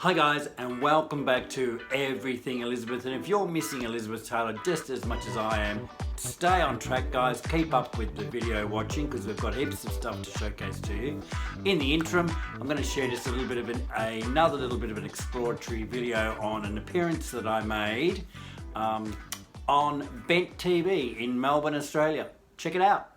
Hi guys, and welcome back to Everything Elizabeth. And if you're missing Elizabeth Taylor just as much as I am, stay on track guys, keep up with the video watching because we've got heaps of stuff to showcase to you. In the interim, I'm going to share just a little bit of another little bit of an exploratory video on an appearance that I made on Bent TV in Melbourne, Australia. Check it out.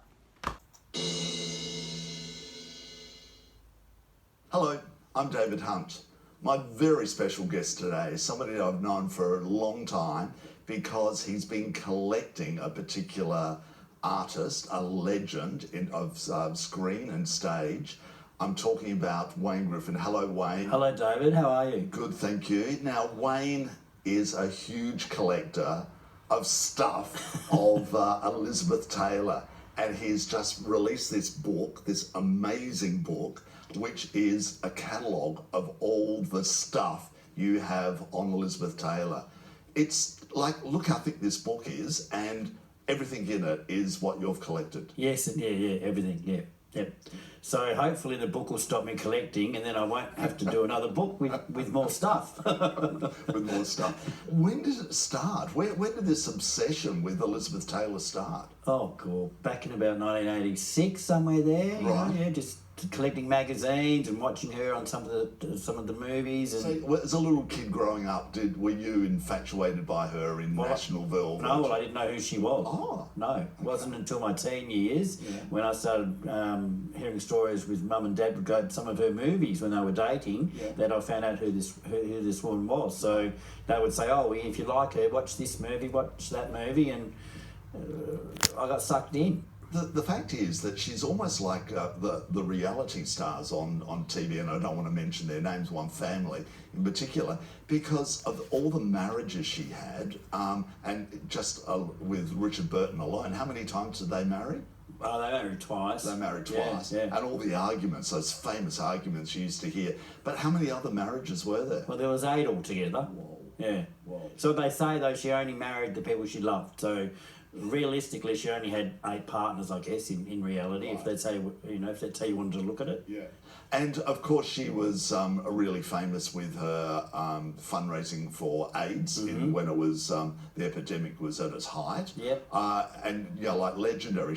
Hello, I'm David Hunt. My very special guest today is somebody that I've known for a long time because he's been collecting a particular artist, a legend of screen and stage. I'm talking about Wayne Griffin. Hello, Wayne. Hello, David. How are you? Good, thank you. Now, Wayne is a huge collector of stuff of Elizabeth Taylor, and he's just released this book, this amazing book, which is a catalogue of all the stuff you have on Elizabeth Taylor. It's like, look how thick this book is, and everything in it is what you've collected. Yes, yeah, everything, yeah. So hopefully the book will stop me collecting, and then I won't have to do another book with more stuff. With more stuff. When did it start? When did this obsession with Elizabeth Taylor start? Oh, cool. Back in about 1986, somewhere there. Right. You know, just collecting magazines and watching her on some of the movies. And So, as a little kid growing up, were you infatuated by her in National Velvet? No, well, I didn't know who she was. Oh. No, it wasn't until my teen years when I started hearing stories with Mum and Dad would go to some of her movies when they were dating that I found out who this woman was. So they would say, oh, if you like her, watch this movie, watch that movie, and I got sucked in. The fact is that she's almost like the reality stars on TV, and I don't want to mention their names, one family in particular, because of all the marriages she had, and just with Richard Burton alone. How many times did they marry? Oh, they married twice. They married twice. Yeah. And all the arguments, those famous arguments you used to hear. But how many other marriages were there? Well, there was 8 altogether. Whoa. Yeah. Whoa. So they say, though, she only married the people she loved. So realistically, she only had 8 partners, I guess, in reality, Right. if that's how you wanted to look at it. Yeah. And of course, she was really famous with her fundraising for AIDS when it was the epidemic was at its height. Yep. And like legendary.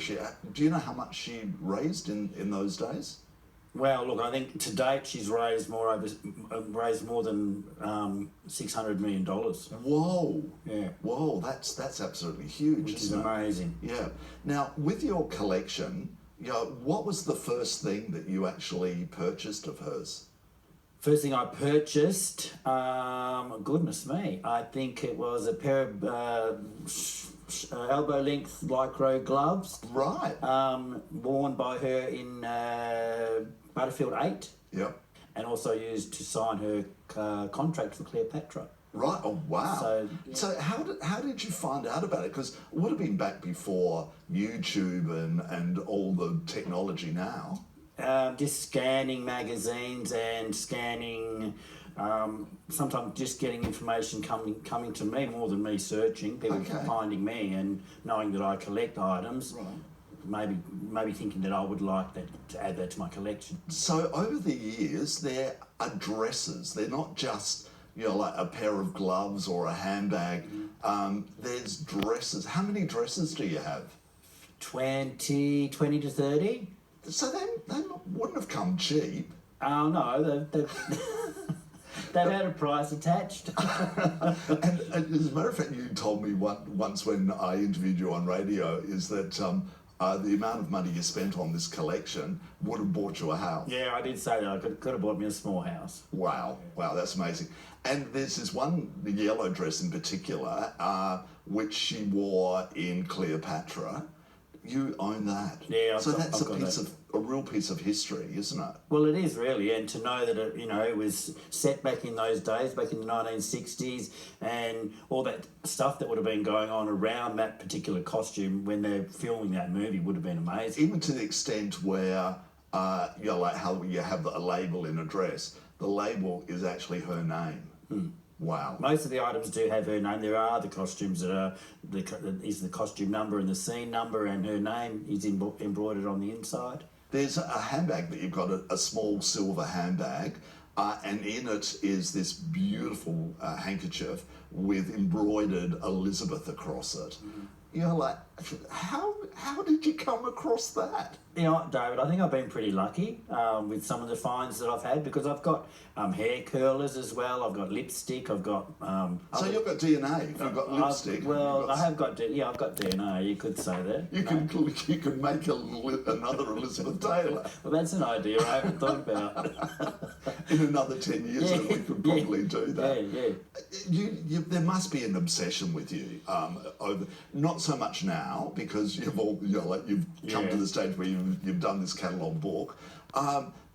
Do you know how much she raised in those days? Well, look, I think to date she's raised more than $600 million. Whoa. Yeah. Whoa, that's absolutely huge. Which is isn't it? amazing. Yeah. Now, with your collection, what was the first thing that you actually purchased of hers? First thing I purchased, goodness me, I think it was a pair of elbow-length Lycra gloves. Right. Worn by her in Butterfield 8. Yep. And also used to sign her contract for Cleopatra. Right. Oh, wow. So how did you find out about it? Because it would have been back before YouTube and all the technology now. Just scanning magazines and scanning, sometimes just getting information coming to me more than me searching. People finding me and knowing that I collect items. Right. Maybe thinking that I would like to add that to my collection. So over the years, there are dresses. They're not just like a pair of gloves or a handbag. There's dresses. How many dresses do you have? 20 to 30. So they wouldn't have come cheap. Oh no, they've had a price attached. and as a matter of fact, you told me once when I interviewed you on radio is that the amount of money you spent on this collection would have bought you a house. Yeah, I did say that. I could have bought me a small house. Wow, that's amazing. And there's this one yellow dress in particular, which she wore in Cleopatra. You own that. Yeah, so that's a real piece of history, isn't it? Well, it is really, and to know that it was set back in those days, back in the 1960s, and all that stuff that would have been going on around that particular costume when they're filming that movie would have been amazing. Even to the extent where like how you have a label in a dress, the label is actually her name. Wow. Most of the items do have her name. There are the costumes that are the costume number and the scene number, and her name is embroidered on the inside. There's a handbag that you've got, a small silver handbag. and in it is this beautiful handkerchief with embroidered Elizabeth across it. You're like, how did you come across that? You know what, David, I think I've been pretty lucky with some of the finds that I've had, because I've got hair curlers as well, I've got lipstick, I've got... So you've got DNA, you've got lipstick. Well, I've got DNA, you could say that. You can make another Elizabeth Taylor. Well, that's an idea I haven't thought about. In another 10 years, we could probably do that. Yeah. There must be an obsession with you over, not so much now, because you've come to the stage where you've done this catalogue book.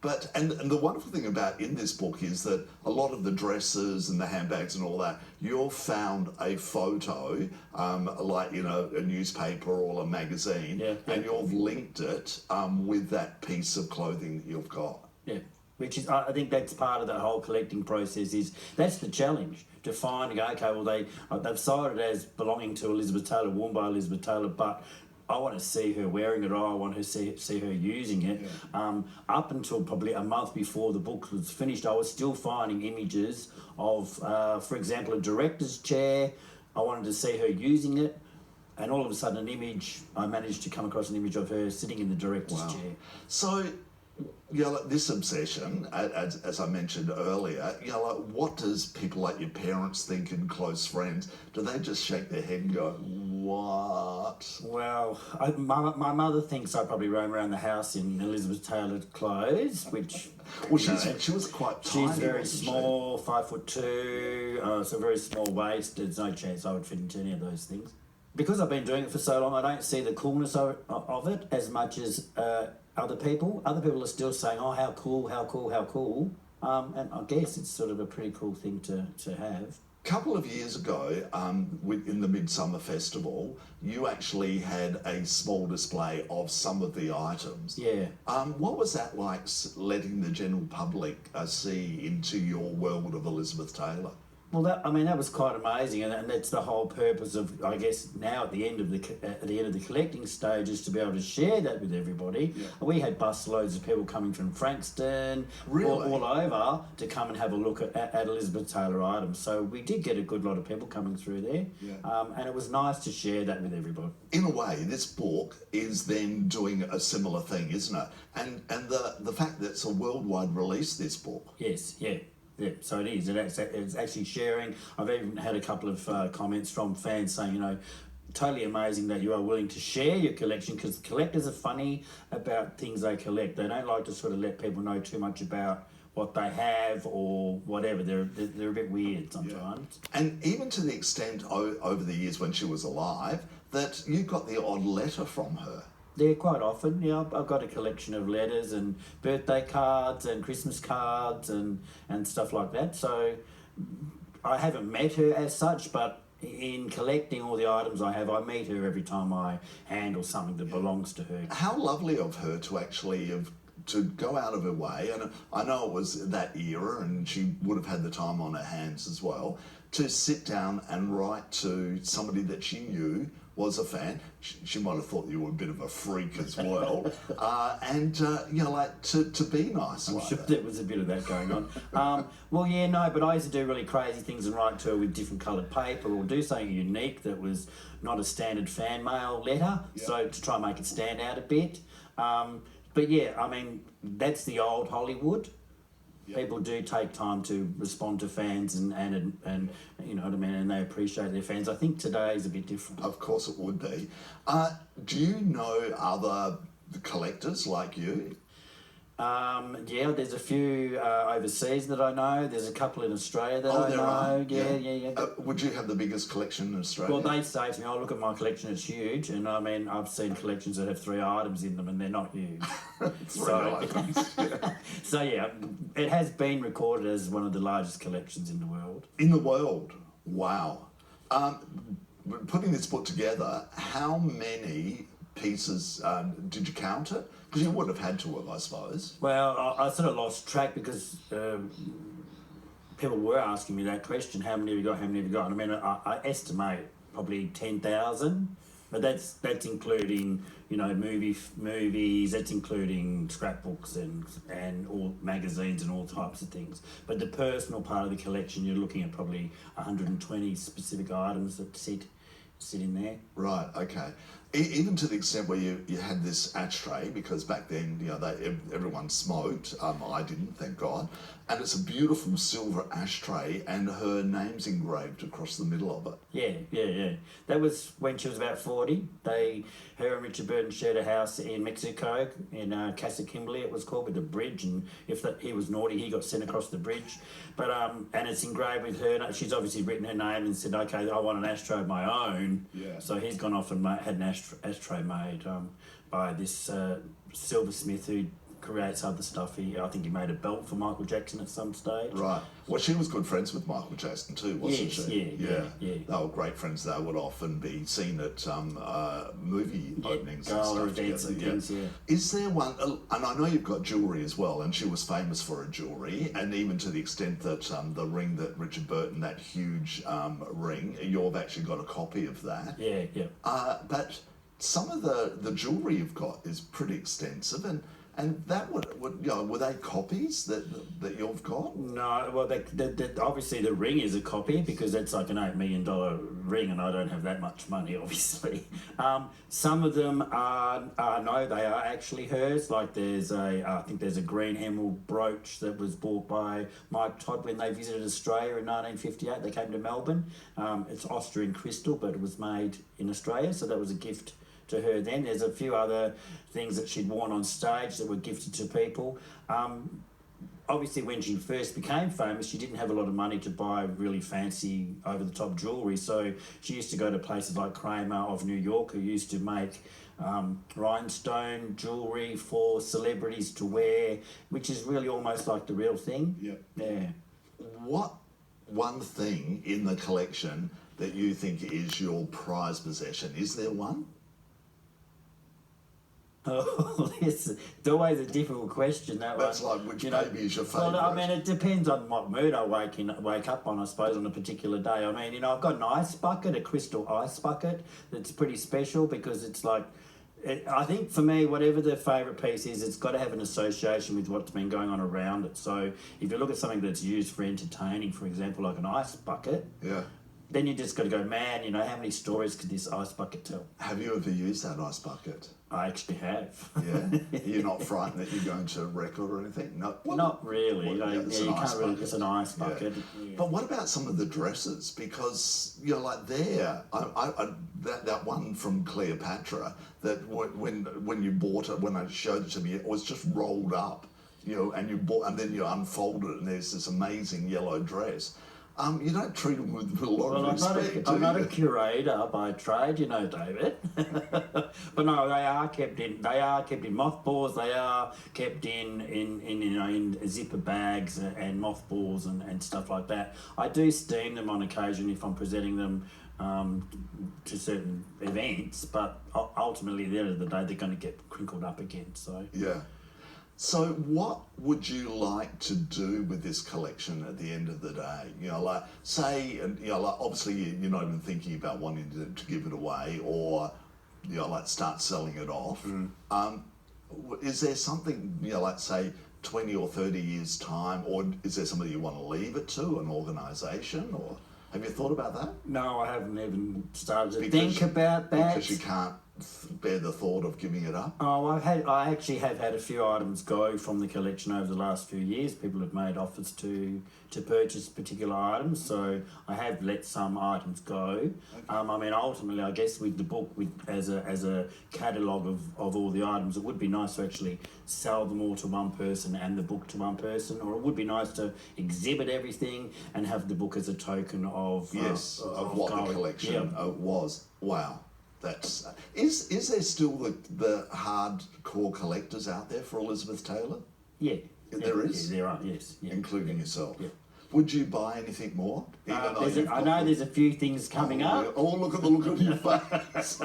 But the wonderful thing about in this book is that a lot of the dresses and the handbags and all that, you've found a photo, like a newspaper or a magazine, and you've linked it with that piece of clothing that you've got. Yeah. Which is, I think that's part of that whole collecting process. That's the challenge, to find and go, okay, well they've cited it as belonging to Elizabeth Taylor, worn by Elizabeth Taylor, but I want to see her wearing it, or I want to see her using it. Up until probably a month before the book was finished, I was still finding images of, for example, a director's chair. I wanted to see her using it, and all of a sudden I managed to come across an image of her sitting in the director's chair. So, this obsession, as I mentioned earlier, what does people like your parents think and close friends? Do they just shake their head and go, what? Well, my mother thinks I probably roam around the house in Elizabeth Taylor clothes, which... Well, she was quite tiny. She's very small, 5'2", so very small waist. There's no chance I would fit into any of those things. Because I've been doing it for so long, I don't see the coolness of it as much as... Other people are still saying, oh, how cool, how cool, how cool. And I guess it's sort of a pretty cool thing to have. A couple of years ago, in the Midsummer Festival, you actually had a small display of some of the items. Yeah. What was that like, letting the general public see into your world of Elizabeth Taylor? Well, that was quite amazing, and that's the whole purpose of, I guess, now at the end of the collecting stage, is to be able to share that with everybody. Yeah. We had busloads of people coming from Frankston, really? all over, to come and have a look at Elizabeth Taylor items. So we did get a good lot of people coming through there, and it was nice to share that with everybody. In a way, this book is then doing a similar thing, isn't it? And the fact that it's a worldwide release, this book. Yes, yeah. Yeah, so it is. It's actually sharing. I've even had a couple of comments from fans saying, totally amazing that you are willing to share your collection, because collectors are funny about things they collect. They don't like to sort of let people know too much about what they have or whatever. They're a bit weird sometimes. Yeah. And even to the extent over the years when she was alive, that you got the odd letter from her. Yeah, quite often. I've got a collection of letters and birthday cards and Christmas cards and stuff like that. So I haven't met her as such, but in collecting all the items I have, I meet her every time I handle something that belongs to her. How lovely of her to actually to go out of her way, and I know it was that era and she would have had the time on her hands as well, to sit down and write to somebody that she knew was a fan. She might have thought you were a bit of a freak as well, and to be nice. I'm sure there was a bit of that going on. But I used to do really crazy things and write to her with different coloured paper, or do something unique that was not a standard fan mail letter, so to try and make it stand out a bit. That's the old Hollywood. Yep. People do take time to respond to fans and you know what I mean, and they appreciate their fans. I think today is a bit different. Of course it would be. Do you know other collectors like you? There's a few overseas that I know. There's a couple in Australia that I know. Yeah. Would you have the biggest collection in Australia? Well, they say to me, "Oh, look at my collection; it's huge." And I mean, I've seen collections that have 3 items in them, and they're not huge. 3 items. Yeah. So it has been recorded as one of the largest collections in the world. In the world, wow. Putting this book together, how many pieces did you count it? Because you would have had to have, I suppose. Well, I sort of lost track because people were asking me that question: how many have you got? How many have you got? And I mean, I estimate probably 10,000. But that's including, you know, movies. That's including scrapbooks and all magazines and all types of things. But the personal part of the collection, you're looking at probably 120 specific items that sit in there. Right. Okay. Even to the extent where you had this ashtray, because back then, you know, everyone smoked. I didn't, thank God. And it's a beautiful silver ashtray, and her name's engraved across the middle of it. Yeah. That was when she was about 40. Her and Richard Burton shared a house in Mexico, in Casa Kimberley it was called, with a bridge, and if he was naughty, he got sent across the bridge. But and it's engraved with her. She's obviously written her name and said, okay, I want an ashtray of my own. Yeah. So he's gone off and had an ashtray made by this silversmith who creates other stuff. I think he made a belt for Michael Jackson at some stage. Right. Well, she was good friends with Michael Jackson too, wasn't she? Yeah. They were great friends. They would often be seen at movie openings and gala stuff events together. and things, Is there one, and I know you've got jewellery as well, and she was famous for her jewellery, and even to the extent that the ring that Richard Burton, that huge ring, you've actually got a copy of that. Yeah. But some of the jewellery you've got is pretty extensive, and that would you know, were they copies that you've got? No, well, obviously the ring is a copy because it's like an $8 million ring, and I don't have that much money, obviously. Some of them are no, they are actually hers. Like I think there's a green emerald brooch that was bought by Mike Todd when they visited Australia in 1958. They came to Melbourne. It's Austrian crystal, but it was made in Australia, so that was a gift to her then. There's a few other things that she'd worn on stage that were gifted to people. Obviously, when she first became famous, she didn't have a lot of money to buy really fancy, over-the-top jewellery, so she used to go to places like Kramer of New York, who used to make rhinestone jewellery for celebrities to wear, which is really almost like the real thing. Yep. Yeah. What one thing in the collection that you think is your prized possession? Is there one? Oh, it's always a difficult question, that That's one. like, which baby is your favourite? Well, I mean, it depends on what mood I wake up on, I suppose, on a particular day. I mean, you know, I've got an ice bucket, a crystal ice bucket, that's pretty special because it's like, I think for me, whatever the favourite piece is, it's got to have an association with what's been going on around it. So if you look at something that's used for entertaining, for example, like an ice bucket, Yeah. then you just got to go, man, you know, how many stories could this ice bucket tell? Have you ever used that ice bucket? I actually have. Yeah. You're not frightened that you're going to wreck it or anything? No. Not really. Well, Like, it's you an ice can't really. bucket. It's an ice Yeah. bucket. Yeah. But what about some of the dresses? Because you're like that one from Cleopatra that when you bought it, when I showed it to me, it was just rolled up, you know, and then you unfolded it, and there's this amazing yellow dress. You don't treat them with a lot of respect. I'm not a curator by trade, you know, David. But no, they are kept in mothballs. They are kept in zipper bags and mothballs and stuff like that. I do steam them on occasion if I'm presenting them to certain events, but ultimately at the end of the day they're going to get crinkled up again. So Yeah. So what would you like to do with this collection at the end of the day? You know, like say, and you know, like obviously you're not even thinking about wanting to give it away or, you know, like start selling it off. Is there something, you know, like say 20 or 30 years time, or is there somebody you want to leave it to, an organisation, or have you thought about that? no, I haven't even started to think about that. Because you can't bear the thought of giving it up? Oh, I actually have had a few items go from the collection over the last few years. People have made offers to purchase particular items, so I have let some items go. Okay. I mean, ultimately, I guess with the book, as a catalogue of all the items, it would be nice to actually sell them all to one person and the book to one person, or it would be nice to exhibit everything and have the book as a token of what going. the collection was. Wow. Is there still the hardcore collectors out there for Elizabeth Taylor? Yeah. There is? Yeah, there are, yes. Yeah. Including yourself? Yeah. Would you buy anything more? I know there's a few things coming up. Oh, look at the look on your face.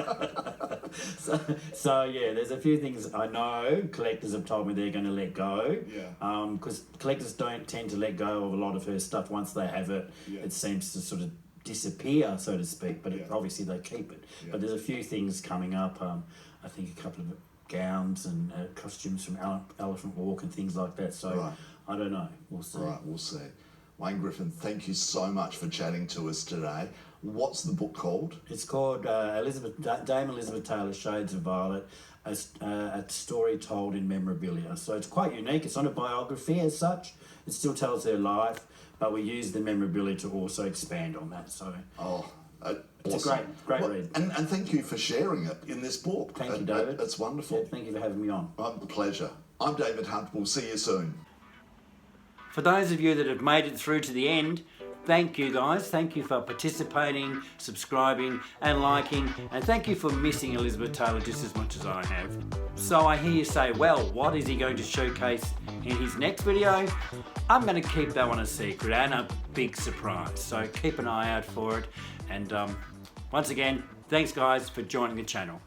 So yeah, there's a few things I know collectors have told me they're going to let go. Yeah. Because collectors don't tend to let go of a lot of her stuff once they have it. Yeah. It seems to sort of disappear, so to speak, but Yeah. obviously they keep it. Yeah. But there's a few things coming up. I think a couple of gowns and costumes from Elephant Walk and things like that. So Right. I don't know. We'll see. Right, we'll see. Wayne Griffin, thank you so much for chatting to us today. What's the book called? It's called Dame Elizabeth Taylor Shades of Violet, a story told in memorabilia. So it's quite unique. It's not a biography as such. It still tells her life, but we use the memorabilia to also expand on that. So it's Awesome. a great read. And thank you for sharing it in this book. Thank you, David. It's wonderful. Yeah, thank you for having me on. A pleasure. I'm David Hunt. We'll see you soon. For those of you that have made it through to the end, thank you guys. Thank you for participating, subscribing and liking, and thank you for missing Elizabeth Taylor just as much as I have. So I hear you say, well, what is he going to showcase in his next video? I'm going to keep that one a secret and a big surprise. So keep an eye out for it. And once again, thanks guys for joining the channel.